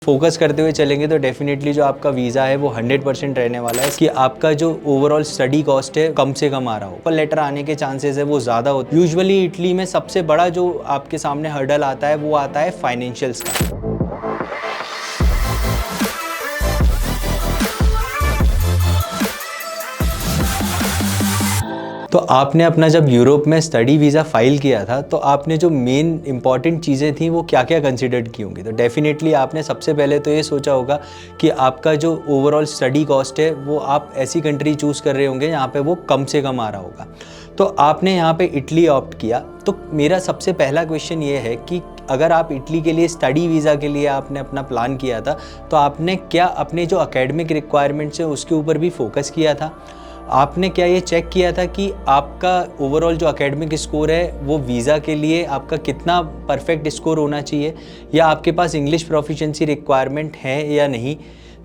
Focus करते हुए चलेंगे तो डेफिनेटली जो आपका वीज़ा है वो 100% रहने वाला है कि आपका जो ओवरऑल स्टडी कॉस्ट है कम से कम आ रहा हो। पर लेटर आने के चांसेस है वो ज़्यादा होते हैं। यूजुअली इटली में सबसे बड़ा जो आपके सामने हर्डल आता है वो आता है फाइनेंशियल्स का। तो आपने अपना जब यूरोप में स्टडी वीज़ा फाइल किया था तो आपने जो मेन इंपॉर्टेंट चीज़ें थी वो क्या क्या कंसिडर्ड की होंगी। तो डेफिनेटली आपने सबसे पहले तो ये सोचा होगा कि आपका जो ओवरऑल स्टडी कॉस्ट है वो आप ऐसी कंट्री चूज़ कर रहे होंगे जहाँ पे वो कम से कम आ रहा होगा। तो आपने यहाँ पे इटली ऑप्ट किया। तो मेरा सबसे पहला क्वेश्चन ये है कि अगर आप इटली के लिए स्टडी वीज़ा के लिए आपने अपना प्लान किया था तो आपने क्या अपने जो एकेडमिक रिक्वायरमेंट्स है उसके ऊपर भी फोकस किया था? आपने क्या ये चेक किया था कि आपका ओवरऑल जो एकेडमिक स्कोर है वो वीज़ा के लिए आपका कितना परफेक्ट स्कोर होना चाहिए, या आपके पास इंग्लिश प्रोफिशिएंसी रिक्वायरमेंट है या नहीं?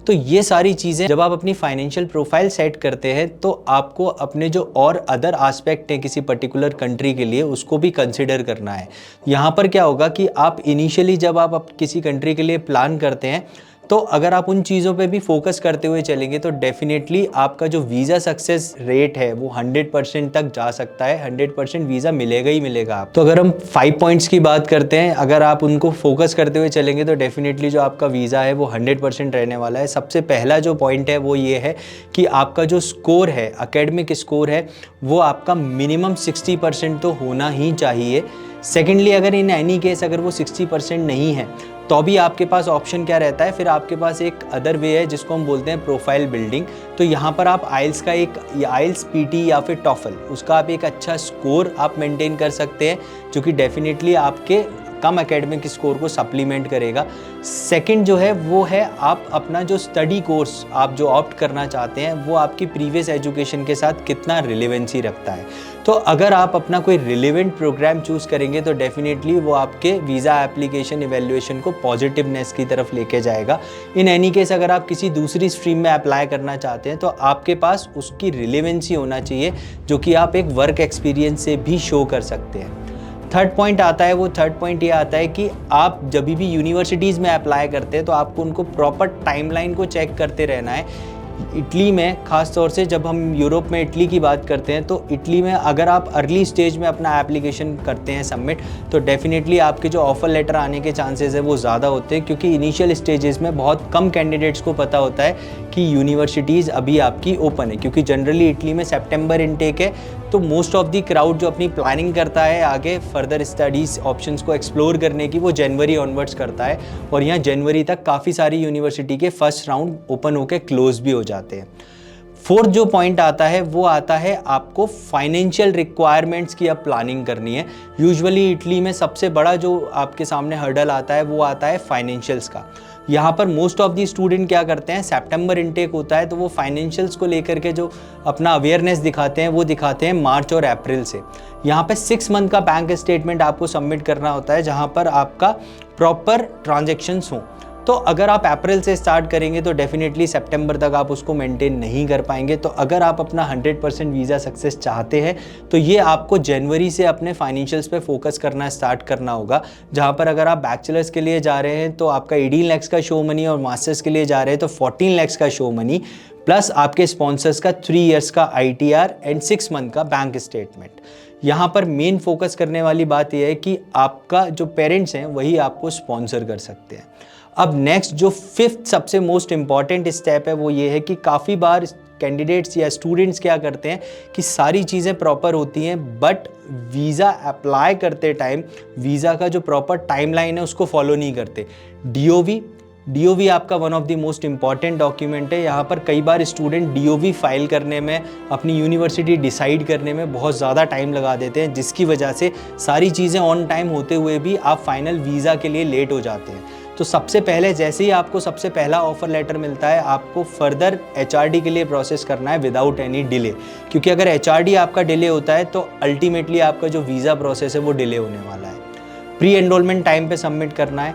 तो ये सारी चीज़ें जब आप अपनी फाइनेंशियल प्रोफाइल सेट करते हैं तो आपको अपने जो और अदर एस्पेक्ट हैं किसी पर्टिकुलर कंट्री के लिए उसको भी कंसिडर करना है। यहाँ पर क्या होगा कि आप इनिशियली जब आप किसी कंट्री के लिए प्लान करते हैं तो अगर आप उन चीज़ों पे भी फोकस करते हुए चलेंगे तो डेफिनेटली आपका जो वीज़ा सक्सेस रेट है वो 100% तक जा सकता है। 100% वीज़ा मिलेगा ही मिलेगा आप। तो अगर हम 5 पॉइंट्स की बात करते हैं, अगर आप उनको फोकस करते हुए चलेंगे तो डेफिनेटली जो आपका वीज़ा है वो 100% रहने वाला है। सबसे पहला जो पॉइंट है वो ये है कि आपका जो स्कोर है, एकेडमिक स्कोर है, वो आपका मिनिमम 60% तो होना ही चाहिए। सेकेंडली, अगर इन एनी केस अगर वो 60% नहीं है तो भी आपके पास ऑप्शन क्या रहता है, फिर आपके पास एक अदर वे है जिसको हम बोलते हैं प्रोफाइल बिल्डिंग। तो यहाँ पर आप आइल्स का एक आइल्स पीटी या फिर टॉफल उसका आप एक अच्छा स्कोर आप मेंटेन कर सकते हैं जो कि डेफिनेटली आपके कम एकेडमिक स्कोर को सप्लीमेंट करेगा। सेकंड जो है वो है आप अपना जो स्टडी कोर्स आप जो ऑप्ट करना चाहते हैं वो आपकी प्रीवियस एजुकेशन के साथ कितना रिलेवेंसी रखता है। तो अगर आप अपना कोई रिलेवेंट प्रोग्राम चूज़ करेंगे तो डेफिनेटली वो आपके वीज़ा एप्लीकेशन इवैल्यूएशन को पॉजिटिवनेस की तरफ लेके जाएगा। इन एनी केस अगर आप किसी दूसरी स्ट्रीम में अप्लाई करना चाहते हैं तो आपके पास उसकी रिलेवेंसी होना चाहिए जो कि आप एक वर्क एक्सपीरियंस से भी शो कर सकते हैं। थर्ड पॉइंट आता है, वो थर्ड पॉइंट ये आता है कि आप जब भी यूनिवर्सिटीज़ में अप्लाई करते हैं तो आपको उनको प्रॉपर टाइमलाइन को चेक करते रहना है। इटली में ख़ास तौर से जब हम यूरोप में इटली की बात करते हैं तो इटली में अगर आप अर्ली स्टेज में अपना एप्लीकेशन करते हैं सबमिट तो डेफिनेटली आपके जो ऑफ़र लेटर आने के चांसेस है वो ज़्यादा होते हैं, क्योंकि इनिशियल स्टेजेस में बहुत कम कैंडिडेट्स को पता होता है कि यूनिवर्सिटीज़ अभी आपकी ओपन है। क्योंकि जनरली इटली में सितंबर इनटेक है तो मोस्ट ऑफ दी क्राउड जो अपनी प्लानिंग करता है आगे फर्दर स्टडीज़ ऑप्शंस को एक्सप्लोर करने की वो जनवरी ऑनवर्ड्स करता है, और यहाँ जनवरी तक काफ़ी सारी यूनिवर्सिटी के फर्स्ट राउंड ओपन होकर क्लोज भी हो जाते हैं। फोर्थ जो पॉइंट आता है वो आता है आपको फाइनेंशियल रिक्वायरमेंट्स की अब प्लानिंग करनी है। यूजुअली इटली में सबसे बड़ा जो आपके सामने हर्डल आता है वो आता है फाइनेंशियल्स का। यहाँ पर मोस्ट ऑफ दी स्टूडेंट क्या करते हैं, सितंबर इनटेक होता है तो वो फाइनेंशियल्स को लेकर के जो अपना अवेयरनेस दिखाते हैं वो दिखाते हैं मार्च और अप्रैल से। यहाँ पे 6 मंथ का बैंक स्टेटमेंट आपको सबमिट करना होता है जहाँ पर आपका प्रॉपर ट्रांजेक्शन्स हों। तो अगर आप अप्रैल से स्टार्ट करेंगे तो डेफिनेटली सितंबर तक आप उसको मेंटेन नहीं कर पाएंगे। तो अगर आप अपना 100% वीज़ा सक्सेस चाहते हैं तो ये आपको जनवरी से अपने फाइनेंशियल्स पे फोकस करना स्टार्ट करना होगा। जहाँ पर अगर आप बैचलर्स के लिए जा रहे हैं तो आपका 18 लाख का शो मनी, और मास्टर्स के लिए जा रहे हैं तो 14 लाख का शो मनी, प्लस आपके स्पॉन्सर्स का 3 इयर्स का ITR एंड 6 मंथ का बैंक स्टेटमेंट। यहाँ पर मेन फोकस करने वाली बात यह है कि आपका जो पेरेंट्स हैं वही आपको स्पॉन्सर कर सकते हैं। अब नेक्स्ट जो फिफ्थ सबसे मोस्ट इम्पॉर्टेंट स्टेप है वो ये है कि काफ़ी बार कैंडिडेट्स या स्टूडेंट्स क्या करते हैं कि सारी चीज़ें प्रॉपर होती हैं बट वीज़ा अप्लाई करते टाइम वीज़ा का जो प्रॉपर टाइमलाइन है उसको फॉलो नहीं करते। DOV आपका one of the most important document है। यहाँ पर कई बार स्टूडेंट DOV फाइल करने में, अपनी यूनिवर्सिटी डिसाइड करने में बहुत ज़्यादा टाइम लगा देते हैं, जिसकी वजह से सारी चीज़ें ऑन टाइम होते हुए भी आप फाइनल वीज़ा के लिए लेट हो जाते हैं। तो सबसे पहले जैसे ही आपको सबसे पहला ऑफर लेटर मिलता है आपको फर्दर HRD के लिए प्रोसेस करना है विदाउट एनी डिले, क्योंकि अगर HRD आपका डिले होता है तो अल्टीमेटली आपका जो वीज़ा प्रोसेस है वो डिले होने वाला है। प्री एनरोलमेंट टाइम पे सबमिट करना है।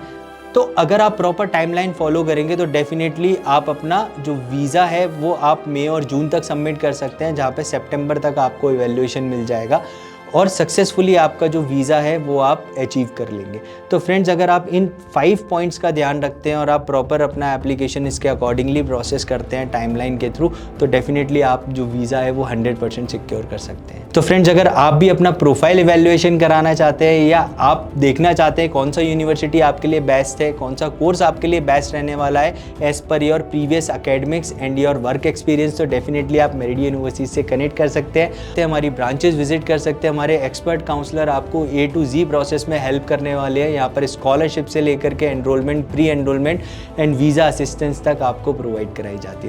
तो अगर आप प्रॉपर टाइमलाइन फॉलो करेंगे तो डेफिनेटली आप अपना जो वीज़ा है वो आप मई और जून तक सबमिट कर सकते हैं, जहाँ पे सितंबर तक आपको इवैल्यूएशन मिल जाएगा। और सक्सेसफुली आपका जो वीज़ा है वो आप अचीव कर लेंगे। तो फ्रेंड्स, अगर आप इन 5 पॉइंट्स का ध्यान रखते हैं और आप प्रॉपर अपना एप्लीकेशन इसके अकॉर्डिंगली प्रोसेस करते हैं टाइमलाइन के थ्रू, तो डेफिनेटली आप जो वीज़ा है वो 100% सिक्योर कर सकते हैं। तो फ्रेंड्स, अगर आप भी अपना प्रोफाइल इवैल्यूएशन कराना चाहते हैं या आप देखना चाहते हैं कौन सा यूनिवर्सिटी आपके लिए बेस्ट है, कौन सा कोर्स आपके लिए बेस्ट रहने वाला है as per your previous academics and your work experience, तो डेफिनेटली आप मेरिडियन यूनिवर्सिटी से कनेक्ट कर सकते हैं। हमारी ब्रांचेस विजिट कर सकते हैं। हमारे एक्सपर्ट काउंसलर आपको A to Z प्रोसेस में हेल्प करने वाले हैं। यहाँ पर स्कॉलरशिप से लेकर के enrolment, pre enrolment and visa assistance तक आपको प्रोवाइड कराई जाती है।